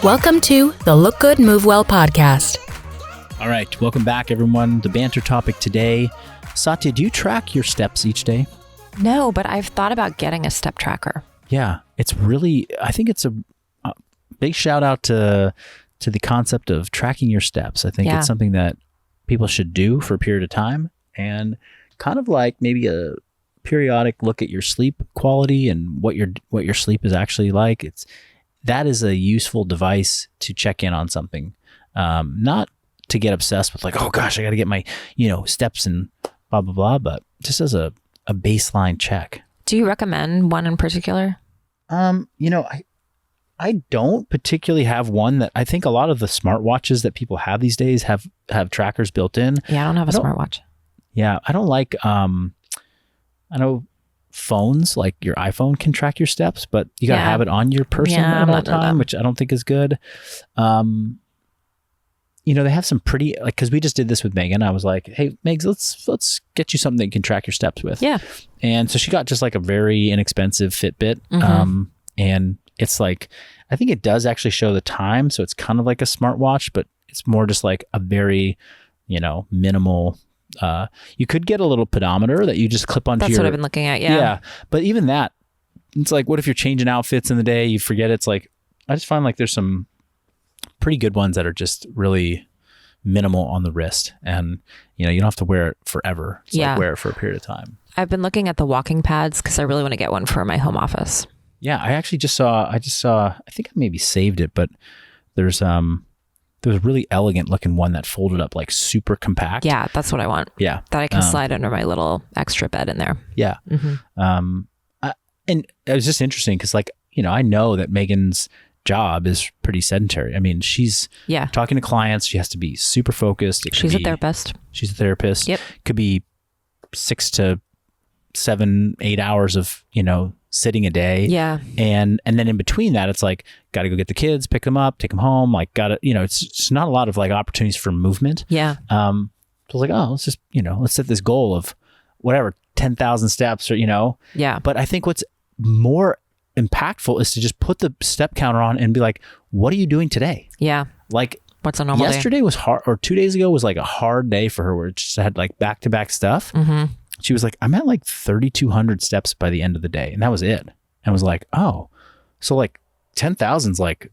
Welcome to the Look Good, Move Well podcast. All right, welcome back, everyone. The banter topic today. Satya, do you track your steps each day? No, but I've thought about getting a step tracker. Yeah, it's really, I think it's a big shout out to the concept of tracking your steps. I think it's something that people should do for a period of time, and kind of like maybe a periodic look at your sleep quality and what your sleep is actually like. That is a useful device to check in on something, not to get obsessed with like, oh gosh, I got to get my steps and blah blah blah, but just as a baseline check. Do you recommend one in particular? I don't particularly have one. That I think a lot of the smartwatches that people have these days have trackers built in. Yeah, I don't have a smartwatch. Yeah, I don't like. I know phones like your iPhone can track your steps, but you gotta have it on your person at all time, which I don't think is good. They have some pretty, like, because we just did this with Megan. I was like, hey, Megs, let's get you something that you can track your steps with. Yeah. And so she got just like a very inexpensive Fitbit. And it's like, I think it does actually show the time. So it's kind of like a smartwatch, but it's more just like a very, minimal. You could get a little pedometer that you just clip onto That's what I've been looking at. Yeah. But even that, it's like, what if you're changing outfits in the day? You forget. It's like, I just find like there's some pretty good ones that are just really minimal on the wrist, and you don't have to wear it forever. It's like wear it for a period of time. I've been looking at the walking pads because I really want to get one for my home office. Yeah, I actually just saw, I think I maybe saved it, but there's a really elegant looking one that folded up like super compact. Yeah, that's what I want. Yeah. That I can slide under my little extra bed in there. Yeah. And it was just interesting because I know that Megan's job is pretty sedentary. I mean, she's talking to clients. She has to be super focused. She's a therapist. She's a therapist. Yep. Could be 6 to 7, 8 hours of, sitting a day. Yeah. And then in between that, it's like, got to go get the kids, pick them up, take them home. Like, it's just not a lot of like opportunities for movement. Yeah. So I was like, oh, let's just, let's set this goal of whatever, 10,000 steps or, Yeah. But I think what's more impactful is to just put the step counter on and be like, what are you doing today? Yeah. Like, what's a normal yesterday day? Was hard, or 2 days ago was like a hard day for her where it just had like back-to-back stuff. Mm-hmm. She was like, I'm at like 3,200 steps by the end of the day. And that was it. And I was like, oh, so like 10,000's like,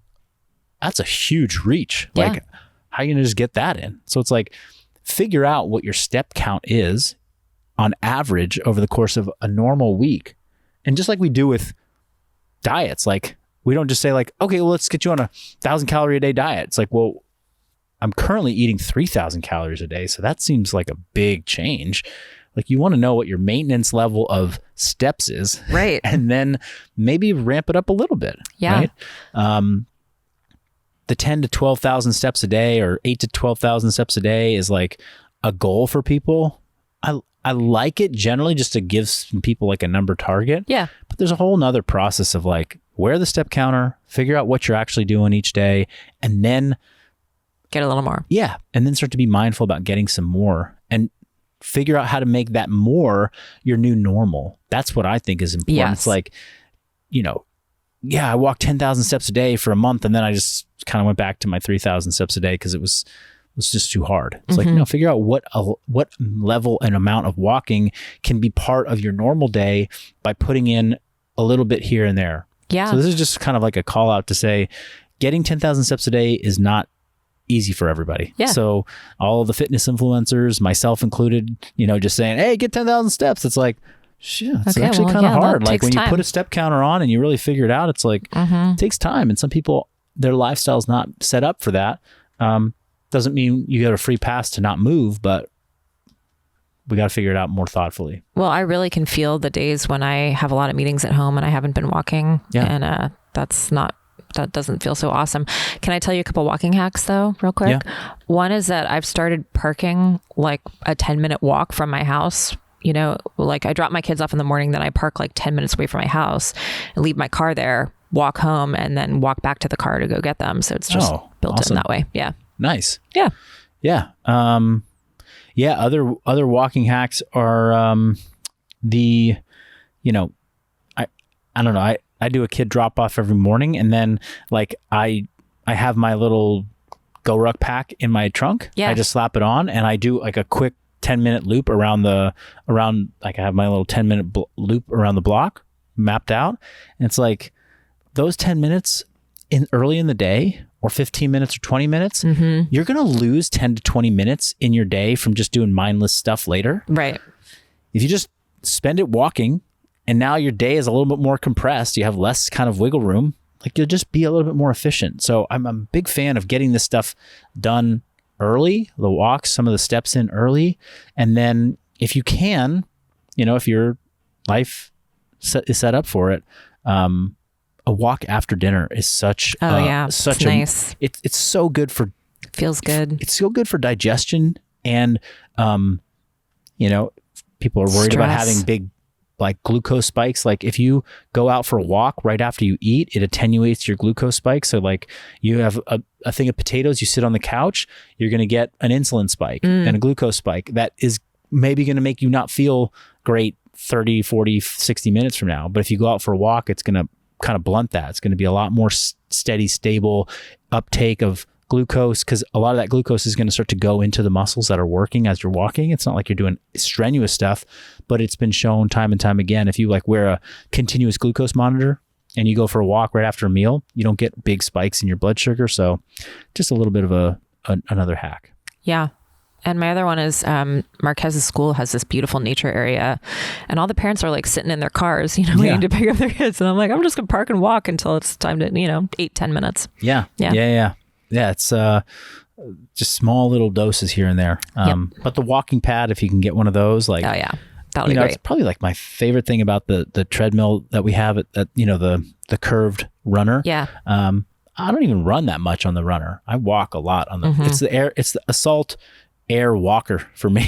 that's a huge reach. Yeah. Like, how are you going to just get that in? So it's like, figure out what your step count is on average over the course of a normal week. And just like we do with diets, like we don't just say like, okay, well, let's get you on a 1,000 calorie a day diet. It's like, well, I'm currently eating 3,000 calories a day. So that seems like a big change. Like you want to know what your maintenance level of steps is. Right. And then maybe ramp it up a little bit. Yeah. Right? The 10 to 12,000 steps a day or 8 to 12,000 steps a day is like a goal for people. I like it generally just to give some people like a number target. Yeah. But there's a whole nother process of like, wear the step counter, figure out what you're actually doing each day, and then get a little more. Yeah. And then start to be mindful about getting some more and figure out how to make that more your new normal. That's what I think is important. Yes. It's like, I walked 10,000 steps a day for a month, and then I just kind of went back to my 3,000 steps a day because it was just too hard. It's like, no, figure out what level and amount of walking can be part of your normal day by putting in a little bit here and there. Yeah. So this is just kind of like a call out to say, getting 10,000 steps a day is not easy for everybody. Yeah. So all the fitness influencers, myself included, just saying, hey, get 10,000 steps. It's like, shit, it's actually kind of hard. Like when you put a step counter on and you really figure it out, it's like, it takes time. And some people, their lifestyle's not set up for that. Doesn't mean you get a free pass to not move, but we got to figure it out more thoughtfully. Well, I really can feel the days when I have a lot of meetings at home and I haven't been walking. Yeah. And that doesn't feel so awesome. Can I tell you a couple walking hacks though, real quick? Yeah. One is that I've started parking like a 10-minute walk from my house. Like I drop my kids off in the morning, then I park like 10 minutes away from my house and leave my car there, walk home, and then walk back to the car to go get them. So it's just built in that way. Yeah. Nice. Yeah. Yeah. Other walking hacks are I don't know. I do a kid drop off every morning, and then like I I have my little Go Ruck pack in my trunk. Yeah. I just slap it on and I do like a quick 10-minute loop around like I have my little 10-minute loop around the block mapped out. And it's like those 10 minutes early in the day or 15 minutes or 20 minutes, you're going to lose 10 to 20 minutes in your day from just doing mindless stuff later. Right. If you just spend it walking and now your day is a little bit more compressed, you have less kind of wiggle room, like you'll just be a little bit more efficient. So I'm a big fan of getting this stuff done early, the walks, some of the steps in early. And then if you can, if your life is set up for it, a walk after dinner is such nice. It's so good for, feels good. It's so good for digestion. And, people are worried about having big like glucose spikes. Like if you go out for a walk right after you eat, it attenuates your glucose spike. So like you have a thing of potatoes, you sit on the couch, you're going to get an insulin spike and a glucose spike that is maybe going to make you not feel great 30, 40, 60 minutes from now. But if you go out for a walk, it's going to kind of blunt that. It's going to be a lot more steady, stable uptake of glucose, because a lot of that glucose is going to start to go into the muscles that are working as you're walking. It's not like you're doing strenuous stuff, but it's been shown time and time again. If you like wear a continuous glucose monitor and you go for a walk right after a meal, you don't get big spikes in your blood sugar. So just a little bit of another hack. Yeah. And my other one is Marquez's school has this beautiful nature area, and all the parents are like sitting in their cars, waiting to pick up their kids. And I'm like, I'm just going to park and walk until it's time to, 8-10 minutes. Yeah. Yeah, it's just small little doses here and there. But the walking pad, if you can get one of those, like, oh yeah, that would be great. It's probably like my favorite thing about the treadmill that we have at the curved runner. Yeah. I don't even run that much on the runner. I walk a lot on the. It's the Assault Air Walker for me.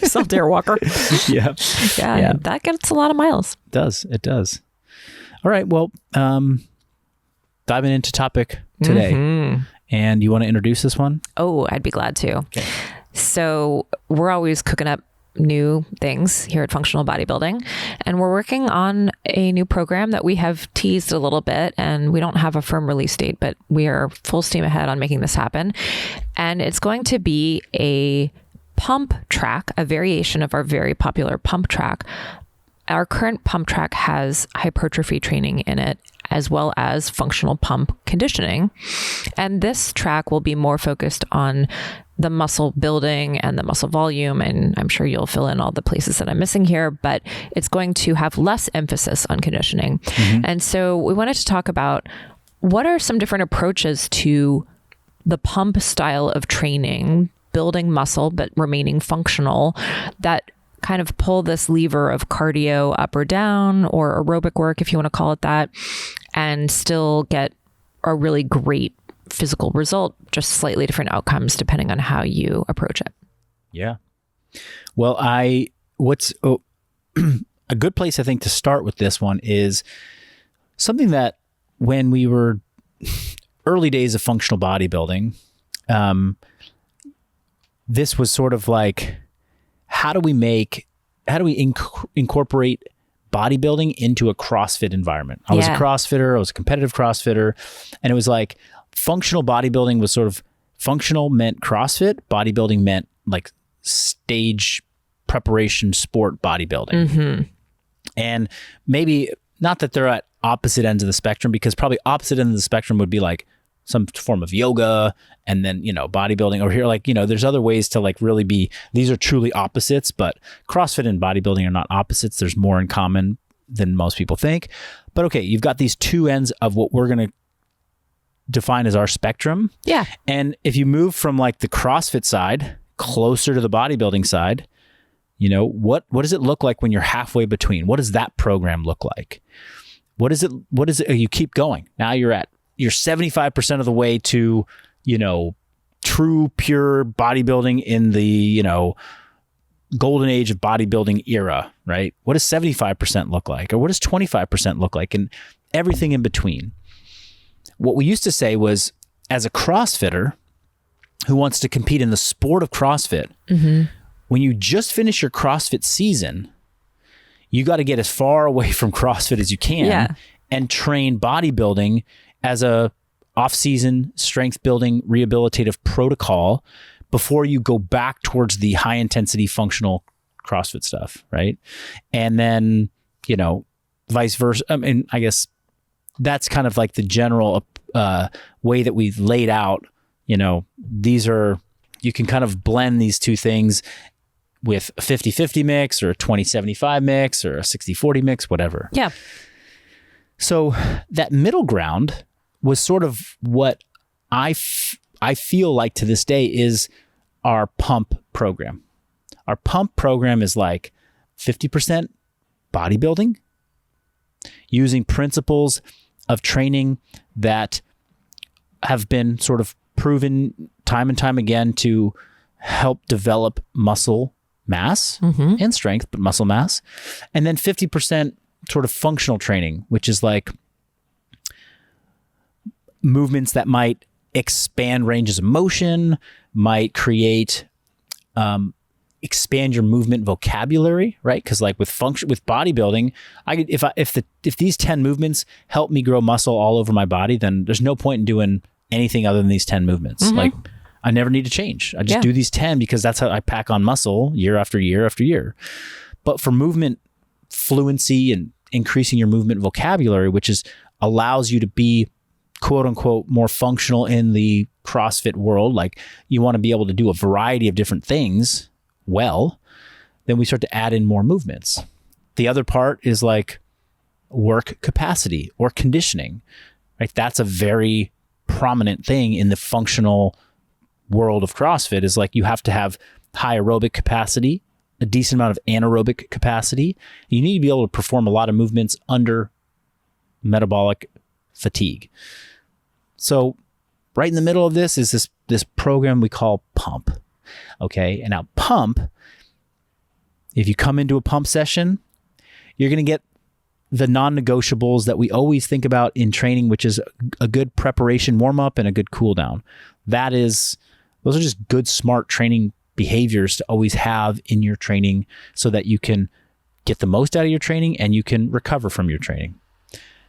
Assault Air Walker. Yeah. Yeah. That gets a lot of miles. It does. All right. Well, diving into topic today. And you want to introduce this one? Oh, I'd be glad to. Okay. So we're always cooking up new things here at Functional Bodybuilding, and we're working on a new program that we have teased a little bit, and we don't have a firm release date, but we are full steam ahead on making this happen. And it's going to be a pump track, a variation of our very popular pump track. Our current pump track has hypertrophy training in it, as well as functional pump conditioning. And this track will be more focused on the muscle building and the muscle volume. And I'm sure you'll fill in all the places that I'm missing here, but it's going to have less emphasis on conditioning. And so we wanted to talk about what are some different approaches to the pump style of training, building muscle, but remaining functional, that kind of pull this lever of cardio up or down, or aerobic work, if you want to call it that, and still get a really great physical result, just slightly different outcomes depending on how you approach it. Yeah. Well, a good place, I think, to start with this one is something that when we were early days of functional bodybuilding, this was sort of like, how do we incorporate bodybuilding into a CrossFit environment? I was a CrossFitter, I was a competitive CrossFitter, and it was like functional bodybuilding was sort of functional meant CrossFit, bodybuilding meant like stage preparation sport bodybuilding. And maybe not that they're at opposite ends of the spectrum, because probably opposite ends of the spectrum would be like some form of yoga, and then, bodybuilding, or here, like, there's other ways to like really be, these are truly opposites, but CrossFit and bodybuilding are not opposites. There's more in common than most people think. But okay, you've got these two ends of what we're going to define as our spectrum. Yeah. And if you move from like the CrossFit side closer to the bodybuilding side, what does it look like when you're halfway between? What does that program look like? What is it? You keep going. Now you're 75% of the way to, true, pure bodybuilding in the, golden age of bodybuilding era, right? What does 75% look like? Or what does 25% look like? And everything in between. What we used to say was, as a CrossFitter who wants to compete in the sport of CrossFit, when you just finish your CrossFit season, you got to get as far away from CrossFit as you can and train bodybuilding as a off-season strength building rehabilitative protocol before you go back towards the high intensity functional CrossFit stuff, right? And then, vice versa. I mean, I guess that's kind of like the general way that we've laid out. You can kind of blend these two things with a 50-50 mix or a 20-75 mix or a 60-40 mix, whatever. Yeah. So that middle ground was sort of what I feel like to this day is our pump program. Our pump program is like 50% bodybuilding, using principles of training that have been sort of proven time and time again to help develop muscle mass and strength, but muscle mass. And then 50% sort of functional training, which is like movements that might expand ranges of motion, might create, expand your movement vocabulary, right? Because like with bodybuilding, if these 10 movements help me grow muscle all over my body, then there's no point in doing anything other than these 10 movements. Like I never need to change. I just do these 10 because that's how I pack on muscle year after year after year. But for movement fluency and increasing your movement vocabulary, which allows you to be quote unquote more functional in the CrossFit world, like you want to be able to do a variety of different things well, then we start to add in more movements. The other part is like work capacity or conditioning, right? That's a very prominent thing in the functional world of CrossFit, is like you have to have high aerobic capacity, a decent amount of anaerobic capacity. You need to be able to perform a lot of movements under metabolic fatigue. So right in the middle of this is this program we call pump. Okay. And now pump, if you come into a pump session, you're going to get the non-negotiables that we always think about in training, which is a good preparation warm-up and a good cool down. Those are just good, smart training behaviors to always have in your training so that you can get the most out of your training and you can recover from your training.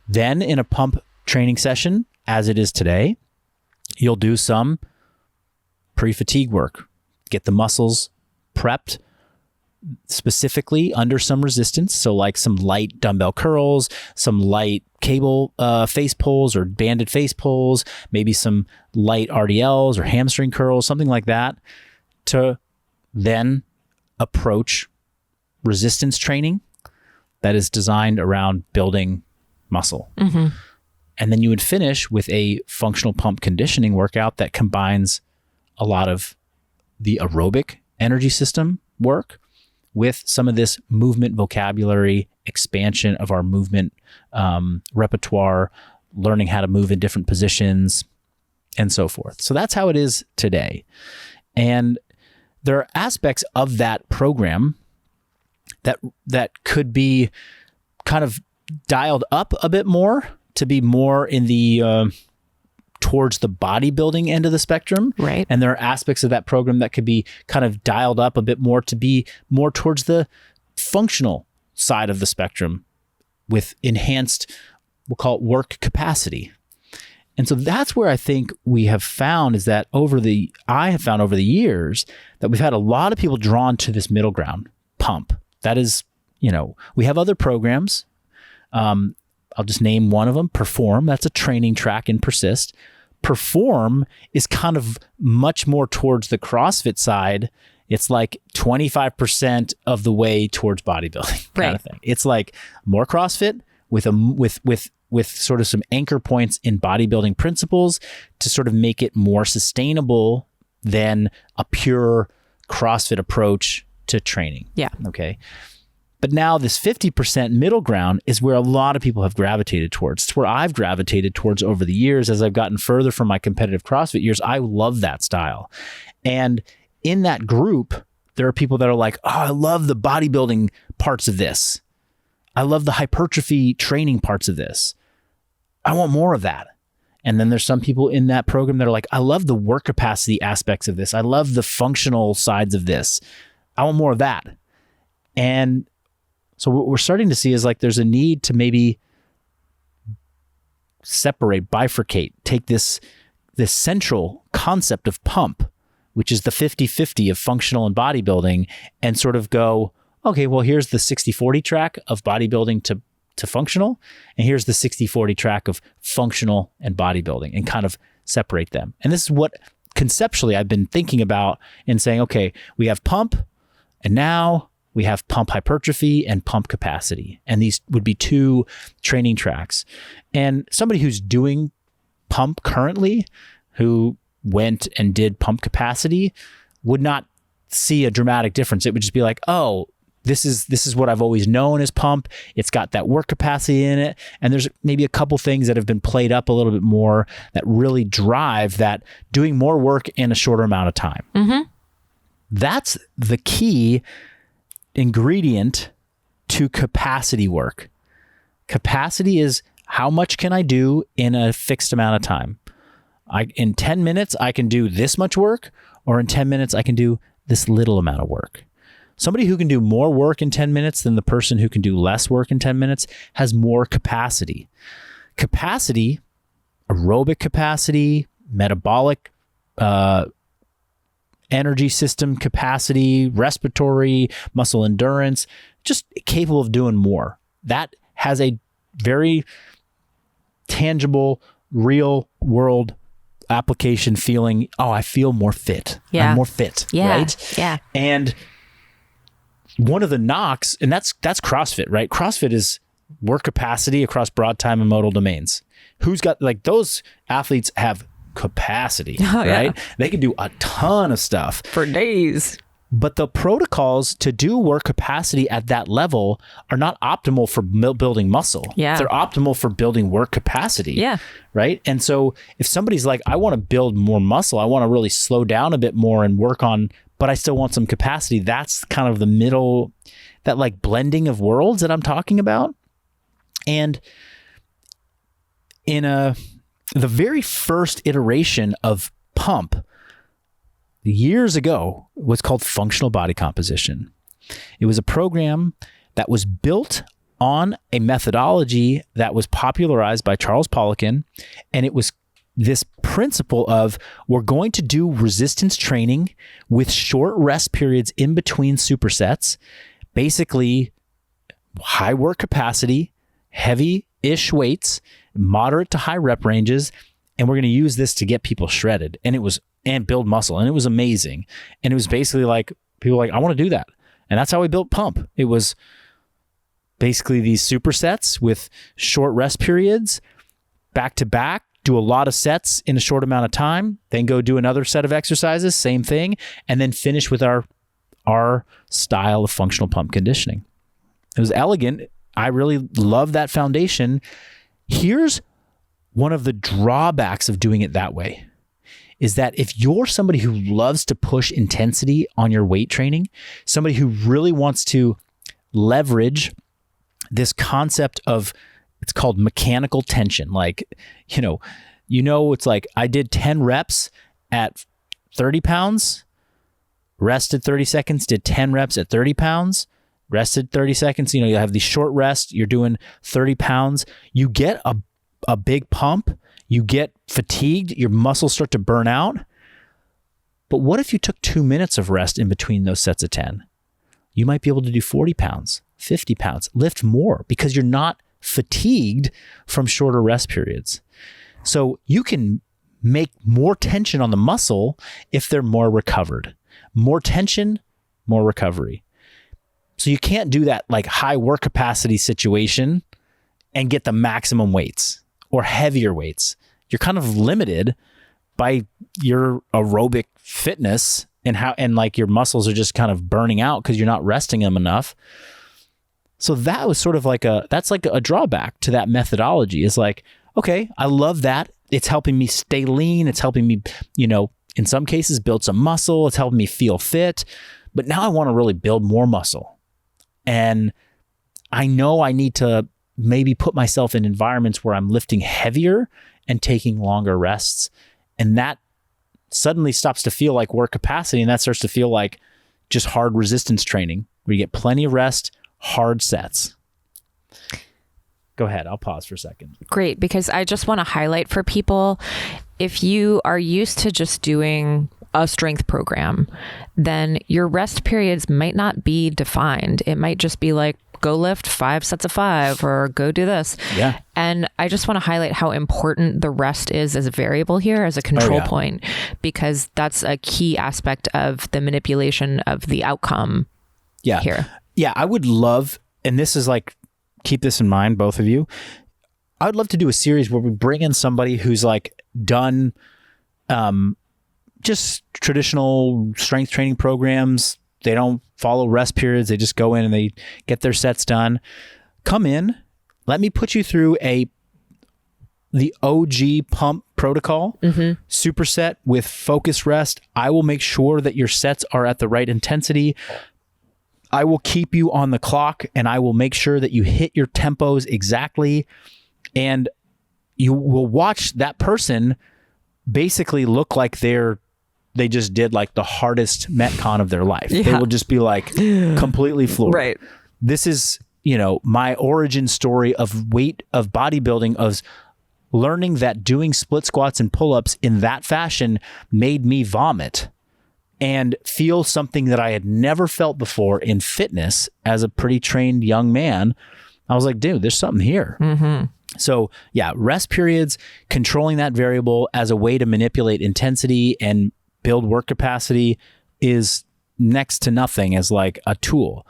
Then in a pump training session, as it is today, you'll do some pre-fatigue work, get the muscles prepped specifically under some resistance. So like some light dumbbell curls, some light cable face pulls or banded face pulls, maybe some light RDLs or hamstring curls, something like that, to then approach resistance training that is designed around building muscle. And then you would finish with a functional pump conditioning workout that combines a lot of the aerobic energy system work with some of this movement vocabulary, expansion of our movement repertoire, learning how to move in different positions, and so forth. So that's how it is today. And there are aspects of that program that could be kind of dialed up a bit more to be more in the towards the bodybuilding end of the spectrum. Right. And there are aspects of that program that could be kind of dialed up a bit more to be more towards the functional side of the spectrum with enhanced, we'll call it work capacity. And so that's where I think we have found is that I have found over the years that we've had a lot of people drawn to this middle ground, pump. That is, we have other programs. I'll just name one of them, Perform. That's a training track in Persist. Perform is kind of much more towards the CrossFit side. It's like 25% of the way towards bodybuilding kind of thing. It's like more CrossFit with sort of some anchor points in bodybuilding principles to sort of make it more sustainable than a pure CrossFit approach to training. Yeah. Okay. But now this 50% middle ground is where a lot of people have gravitated towards. It's where I've gravitated towards over the years as I've gotten further from my competitive CrossFit years. I love that style. And in that group, there are people that are like, oh, I love the bodybuilding parts of this. I love the hypertrophy training parts of this. I want more of that. And then there's some people in that program that are like, I love the work capacity aspects of this. I love the functional sides of this. I want more of that. And so what we're starting to see is like there's a need to maybe bifurcate, take this central concept of pump, which is the 50-50 of functional and bodybuilding, and sort of go, okay, well, here's the 60-40 track of bodybuilding to functional, and here's the 60-40 track of functional and bodybuilding, and kind of separate them. And this is what conceptually I've been thinking about and saying, okay, we have pump, and now we have pump hypertrophy and pump capacity. And these would be 2 training tracks. And somebody who's doing pump currently, who went and did pump capacity, would not see a dramatic difference. It would just be like, oh, this is what I've always known as pump. It's got that work capacity in it. And there's maybe a couple things that have been played up a little bit more that really drive that doing more work in a shorter amount of time. Mm-hmm. That's the key ingredient to capacity work. Capacity is how much can I do in a fixed amount of time. In 10 minutes, I can do this much work, or in 10 minutes, I can do this little amount of work. Somebody who can do more work in 10 minutes than the person who can do less work in 10 minutes has more capacity. Capacity, aerobic capacity, metabolic energy system capacity, respiratory, muscle endurance, just capable of doing more. That has a very tangible, real world application feeling. Oh, I feel more fit. Yeah. I'm more fit. Yeah. Right? Yeah. And one of the knocks, and that's CrossFit, right? CrossFit is work capacity across broad time and modal domains. Who's got, like, those athletes have capacity, right? Yeah. They can do a ton of stuff for days. But the protocols to do work capacity at that level are not optimal for building muscle. Yeah. They're optimal for building work capacity. Yeah. Right. And so if somebody's like, I want to build more muscle, I want to really slow down a bit more and work on, but I still want some capacity. That's kind of the middle, that like blending of worlds that I'm talking about. And in the very first iteration of pump, years ago, was called functional body composition. It was a program that was built on a methodology that was popularized by Charles Poliquin. And it was this principle of, we're going to do resistance training with short rest periods in between supersets, basically high work capacity, heavy-ish weights, moderate to high rep ranges. And we're going to use this to get people shredded. And build muscle. And it was amazing. And it was basically like, people were like, I want to do that. And that's how we built pump. It was basically these supersets with short rest periods, back to back, do a lot of sets in a short amount of time, then go do another set of exercises, same thing, and then finish with our style of functional pump conditioning. It was elegant. I really love that foundation. Here's one of the drawbacks of doing it that way. Is that if you're somebody who loves to push intensity on your weight training, somebody who really wants to leverage this concept of, it's called mechanical tension. Like, it's like, I did 10 reps at 30 pounds, rested 30 seconds, did 10 reps at 30 pounds, rested 30 seconds. You have these short rests, you're doing 30 pounds. You get a big pump. You get fatigued, your muscles start to burn out. But what if you took 2 minutes of rest in between those sets of 10? You might be able to do 40 pounds, 50 pounds, lift more because you're not fatigued from shorter rest periods. So you can make more tension on the muscle if they're more recovered. More tension, more recovery. So you can't do that like high work capacity situation and get the maximum weights or heavier weights. You're kind of limited by your aerobic fitness and like your muscles are just kind of burning out because you're not resting them enough. So that was sort of like that's like a drawback to that methodology. Is like, okay, I love that. It's helping me stay lean. It's helping me, in some cases build some muscle. It's helping me feel fit. But now I want to really build more muscle. And I know I need to maybe put myself in environments where I'm lifting heavier and taking longer rests. And that suddenly stops to feel like work capacity. And that starts to feel like just hard resistance training where you get plenty of rest, hard sets. Go ahead. I'll pause for a second. Great, because I just want to highlight for people, if you are used to just doing a strength program, then your rest periods might not be defined. It might just be like, go lift 5 sets of 5 or go do this. Yeah. And I just want to highlight how important the rest is as a variable here, as a control point, because that's a key aspect of the manipulation of the outcome here. Yeah, I would love, and this is like, keep this in mind, both of you. I would love to do a series where we bring in somebody who's like done just traditional strength training programs. They don't follow rest periods. They just go in and they get their sets done. Come in. Let me put you through the OG pump protocol, superset with focused rest. I will make sure that your sets are at the right intensity. I will keep you on the clock, and I will make sure that you hit your tempos exactly. And you will watch that person basically look like they just did like the hardest Metcon of their life. They will just be like completely floored. Right. This is, my origin story of bodybuilding, of learning that doing split squats and pull-ups in that fashion made me vomit and feel something that I had never felt before in fitness as a pretty trained young man. I was like, dude, there's something here. So yeah, rest periods, controlling that variable as a way to manipulate intensity and build work capacity is next to nothing as like a tool.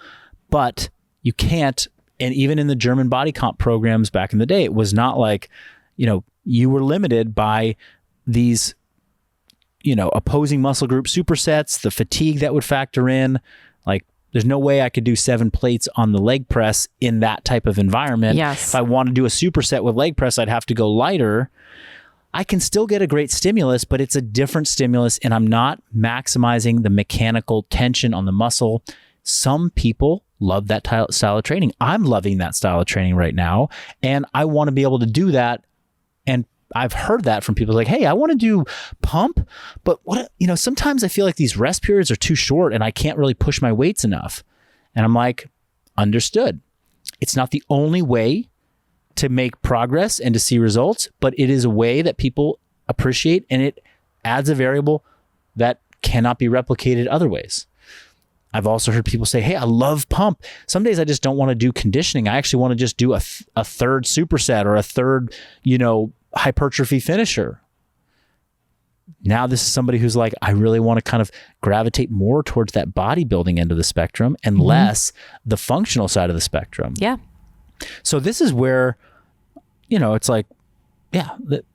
But you can't, and even in the German body comp programs back in the day, it was not like, you were limited by these, opposing muscle group supersets, the fatigue that would factor in. Like, there's no way I could do 7 plates on the leg press in that type of environment. Yes. If I want to do a superset with leg press, I'd have to go lighter. I can still get a great stimulus, but it's a different stimulus, and I'm not maximizing the mechanical tension on the muscle. Some people love that style of training. I'm loving that style of training right now, and I want to be able to do that. And I've heard that from people like, hey, I want to do pump, but sometimes I feel like these rest periods are too short and I can't really push my weights enough. And I'm like, understood. It's not the only way to make progress and to see results, but it is a way that people appreciate, and it adds a variable that cannot be replicated other ways. I've also heard people say, hey, I love pump. Some days I just don't want to do conditioning. I actually want to just do a third superset or a third, hypertrophy finisher. Now this is somebody who's like, I really want to kind of gravitate more towards that bodybuilding end of the spectrum and less the functional side of the spectrum. Yeah. So this is where, it's like,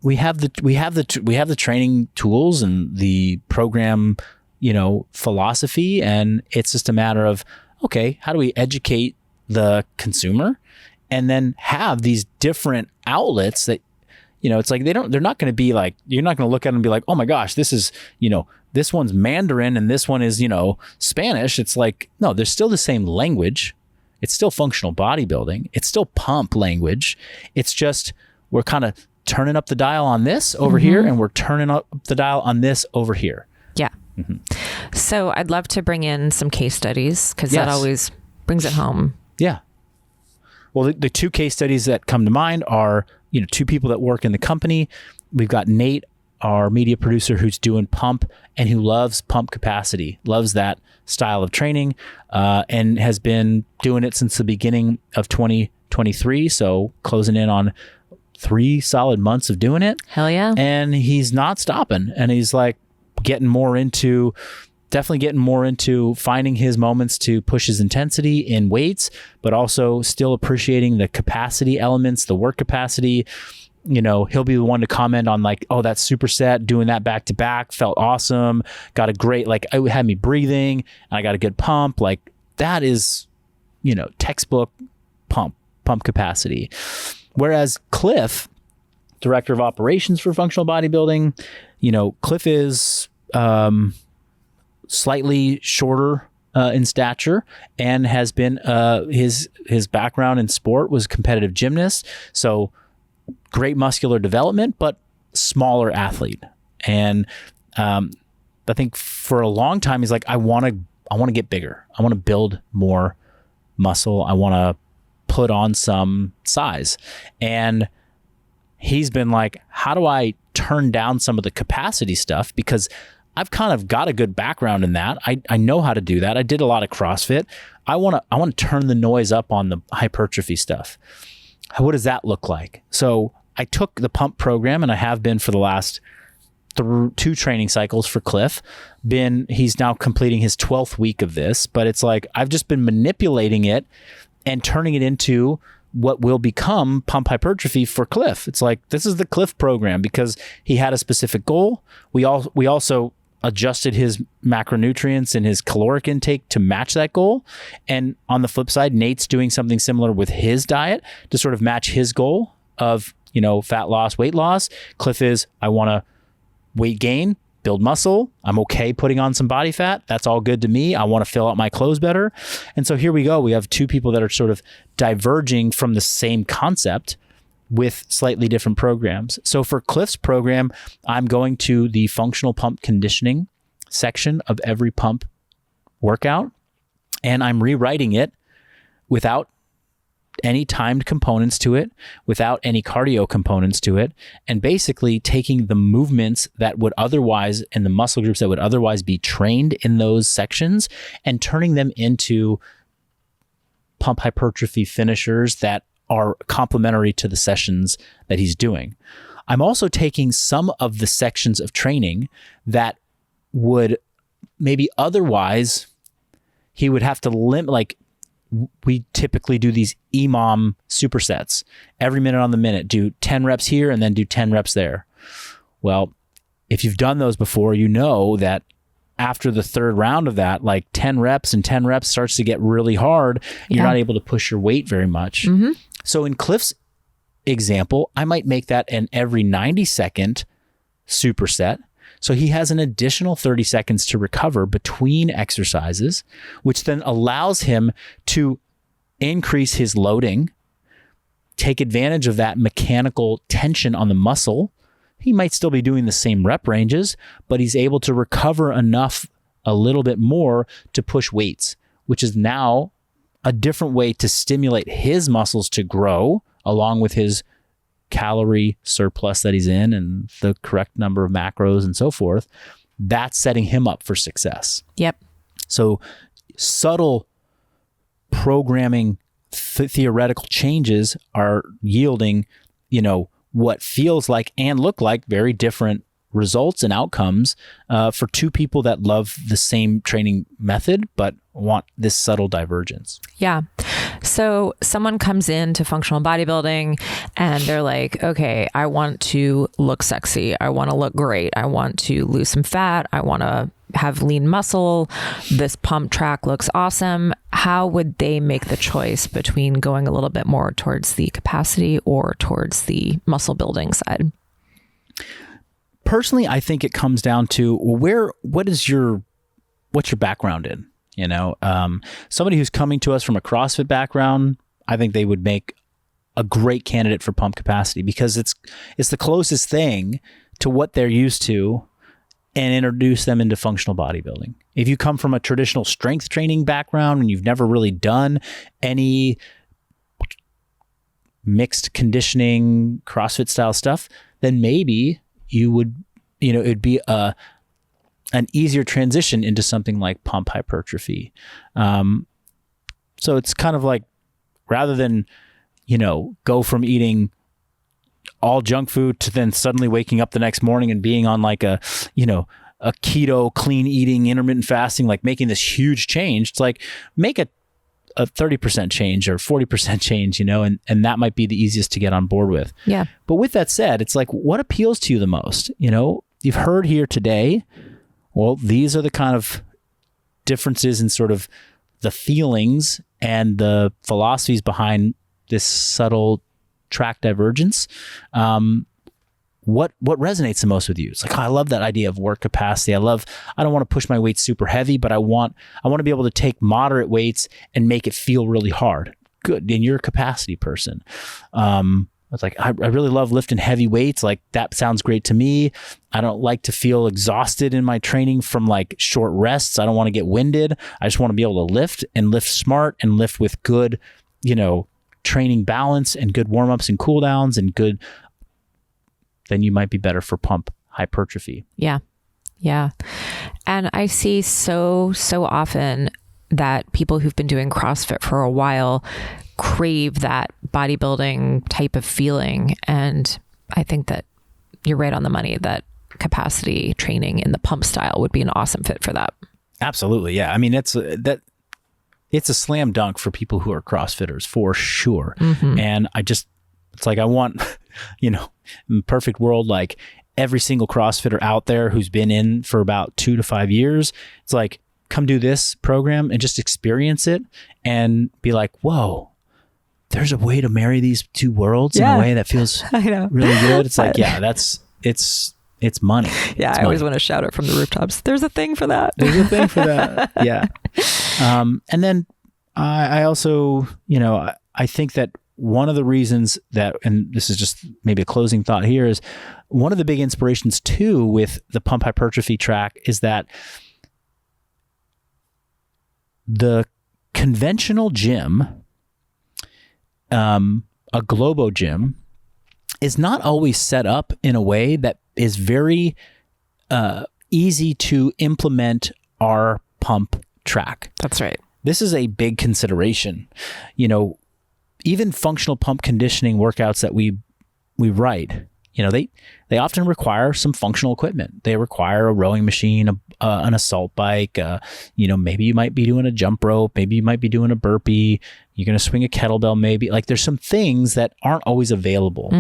we have the training tools and the program, philosophy, and it's just a matter of, okay, how do we educate the consumer and then have these different outlets that, it's like they're not going to be like, you're not going to look at them and be like, oh my gosh, this is, this one's Mandarin and this one is, Spanish. It's like, no, they're still the same language. It's still functional bodybuilding. It's still pump language. It's just, we're kind of turning up the dial on this over here, and we're turning up the dial on this over here. Yeah. So I'd love to bring in some case studies, because that always brings it home. Yeah. Well, the 2 case studies that come to mind are, 2 people that work in the company. We've got Nate, our media producer, who's doing pump and who loves pump capacity, loves that style of training, and has been doing it since the beginning of 2023. So closing in on 3 solid months of doing it. Hell yeah. And he's not stopping. And he's like getting more into finding his moments to push his intensity in weights, but also still appreciating the capacity elements, the work capacity. He'll be the one to comment on like, oh, that superset, doing that back to back felt awesome. Got a great, like, it had me breathing and I got a good pump. Like, that is, textbook pump capacity. Whereas Cliff, director of operations for functional bodybuilding, Cliff is, slightly shorter in stature and has been his background in sport was competitive gymnast, so great muscular development but smaller athlete. And I think for a long time he's like, I want to get bigger, I want to build more muscle, I want to put on some size. And he's been like, how do I turn down some of the capacity stuff? Because I've kind of got a good background in that. I know how to do that. I did a lot of CrossFit. I want to turn the noise up on the hypertrophy stuff. What does that look like? So I took the pump program, and I have been for the last 2 training cycles for Cliff. He's now completing his 12th week of this, but it's like I've just been manipulating it and turning it into what will become pump hypertrophy for Cliff. It's like, this is the Cliff program because he had a specific goal. We also adjusted his macronutrients and his caloric intake to match that goal. And on the flip side, Nate's doing something similar with his diet to sort of match his goal of, fat loss, weight loss. Cliff is, I want to weight gain, build muscle. I'm okay putting on some body fat. That's all good to me. I want to fill out my clothes better. And so here we go. We have 2 people that are sort of diverging from the same concept with slightly different programs. So for Cliff's program, I'm going to the functional pump conditioning section of every pump workout, and I'm rewriting it without any timed components to it, without any cardio components to it, and basically taking the movements that would otherwise, and the muscle groups that would otherwise be trained in those sections, and turning them into pump hypertrophy finishers that are complementary to the sessions that he's doing. I'm also taking some of the sections of training that would maybe otherwise he would have to limit, like we typically do these EMOM supersets every minute on the minute, do 10 reps here and then do 10 reps there. Well, if you've done those before, you know that after the 3rd round of that, like 10 reps and 10 reps starts to get really hard. You're not able to push your weight very much. Mm-hmm. So in Cliff's example, I might make that an every 90-second superset. So he has an additional 30 seconds to recover between exercises, which then allows him to increase his loading, take advantage of that mechanical tension on the muscle. He might still be doing the same rep ranges, but he's able to recover enough, a little bit more, to push weights, which is now a different way to stimulate his muscles to grow along with his calorie surplus that he's in and the correct number of macros and so forth. That's setting him up for success. Yep. So subtle programming theoretical changes are yielding, what feels like and look like very different results and outcomes for 2 people that love the same training method but want this subtle divergence. Yeah. So someone comes into functional bodybuilding and they're like, okay, I want to look sexy. I want to look great. I want to lose some fat. I want to have lean muscle. This pump track looks awesome. How would they make the choice between going a little bit more towards the capacity or towards the muscle building side? Personally, I think it comes down to what's your background in? Somebody who's coming to us from a CrossFit background, I think they would make a great candidate for pump capacity because it's the closest thing to what they're used to, and introduce them into functional bodybuilding. If you come from a traditional strength training background and you've never really done any mixed conditioning, CrossFit style stuff, then maybe you would, it'd be an easier transition into something like pump hypertrophy. So it's kind of like, rather than, go from eating all junk food to then suddenly waking up the next morning and being on like a keto, clean eating, intermittent fasting, like making this huge change. It's like, make a 30% change or 40% change, and that might be the easiest to get on board with. Yeah. But with that said, it's like, what appeals to you the most? You've heard here today, well, these are the kind of differences in sort of the feelings and the philosophies behind this subtle track divergence. What resonates the most with you? It's like, I love that idea of work capacity. I don't want to push my weights super heavy, but I want to be able to take moderate weights and make it feel really hard. Good. And you're a capacity person. It's like, I really love lifting heavy weights. Like, that sounds great to me. I don't like to feel exhausted in my training from like short rests. I don't want to get winded. I just want to be able to lift and lift smart and lift with good, training balance and good warm-ups and cool downs and good, then you might be better for pump hypertrophy. Yeah. Yeah. And I see so often that people who've been doing CrossFit for a while crave that bodybuilding type of feeling. And I think that you're right on the money that capacity training in the pump style would be an awesome fit for that. Absolutely. Yeah. I mean, it's a slam dunk for people who are CrossFitters for sure. And it's like, I want, in perfect world, like every single CrossFitter out there who's been in for about 2 to 5 years, it's like, come do this program and just experience it and be like, whoa, there's a way to marry these two worlds in a way that feels really good. It's like, it's money. Yeah. I always want to shout it from the rooftops. There's a thing for that. There's a thing for that. Yeah. And then I also, I think that one of the reasons that, and this is just maybe a closing thought here, is one of the big inspirations too with the pump hypertrophy track is that the conventional gym, a Globo gym, is not always set up in a way that is very easy to implement our pump track. That's right. This is a big consideration. Even functional pump conditioning workouts that we write, they often require some functional equipment. They require a rowing machine, an assault bike. Maybe you might be doing a jump rope. Maybe you might be doing a burpee. You're going to swing a kettlebell. Maybe there's some things that aren't always available.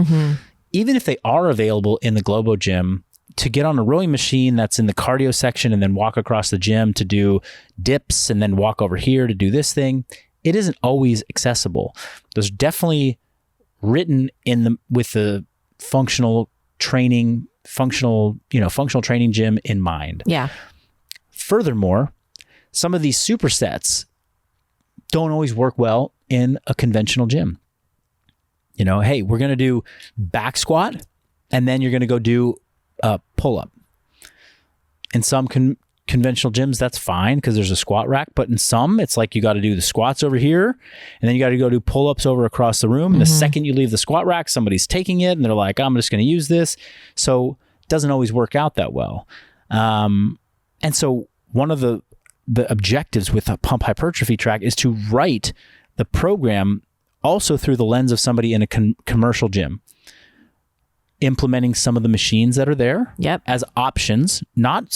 Even if they are available in the Globo gym, to get on a rowing machine that's in the cardio section and then walk across the gym to do dips and then walk over here to do this thing, it isn't always accessible. There's definitely written with the functional training gym in mind. Yeah. Furthermore, some of these supersets don't always work well in a conventional gym. Hey, we're going to do back squat and then you're going to go do a pull-up. In some conventional gyms, that's fine because there's a squat rack, but in some, it's like you got to do the squats over here and then you got to go do pull-ups over across the room. And the second you leave the squat rack, somebody's taking it and they're like, I'm just going to use this. So it doesn't always work out that well. And so one of the objectives with a pump hypertrophy track is to write the program also through the lens of somebody in a commercial gym, implementing some of the machines that are there as options, not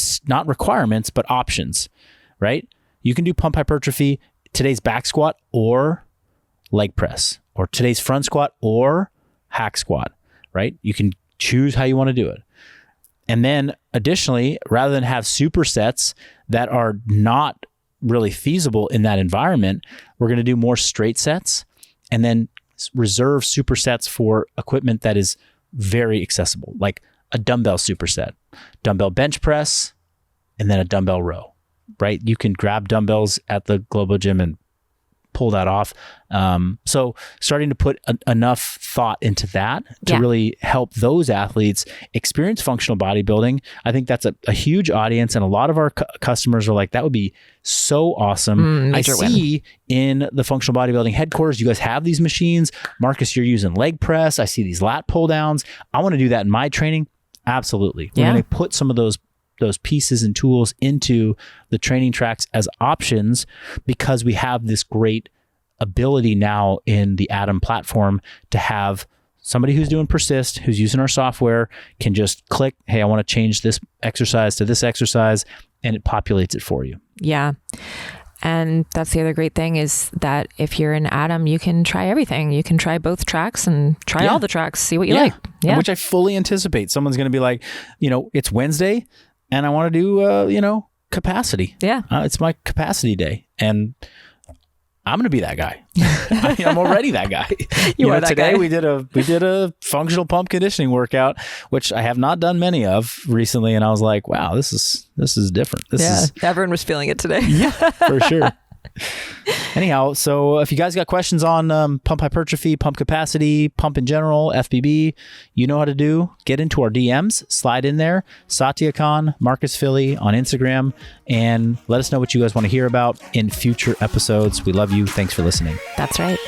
requirements, but options, right? You can do pump hypertrophy, today's back squat or leg press, or today's front squat or hack squat, right? You can choose how you want to do it. And then additionally, rather than have supersets that are not really feasible in that environment, we're going to do more straight sets and then reserve supersets for equipment that is very accessible, like a dumbbell superset, dumbbell bench press, and then a dumbbell row, right? You can grab dumbbells at the Globo gym and pull that off. So starting to put enough thought into that to really help those athletes experience functional bodybuilding. I think that's a huge audience. And a lot of our customers are like, that would be so awesome. I see in the functional bodybuilding headquarters, you guys have these machines. Marcus, you're using leg press. I see these lat pull downs. I want to do that in my training. Absolutely. We're going to put some of those pieces and tools into the training tracks as options because we have this great ability now in the Atom platform to have somebody who's doing Persist, who's using our software, can just click, hey, I want to change this exercise to this exercise, and it populates it for you. Yeah. And that's the other great thing is that if you're in Atom, you can try everything. You can try both tracks and try all the tracks, see what you like. Yeah. Which I fully anticipate. Someone's going to be like, it's Wednesday and I want to do, capacity. Yeah. It's my capacity day. And I'm going to be that guy. I'm already that guy. You are that today guy. We did a functional pump conditioning workout, which I have not done many of recently. And I was like, wow, this is different. Everyone was feeling it today. Yeah, for sure. Anyhow, so if you guys got questions on pump hypertrophy, pump capacity, pump in general, FBB, you know how to do. Get into our DMs, slide in there, Satya Khan, Marcus Philly on Instagram, and let us know what you guys want to hear about in future episodes. We love you. Thanks for listening. That's right.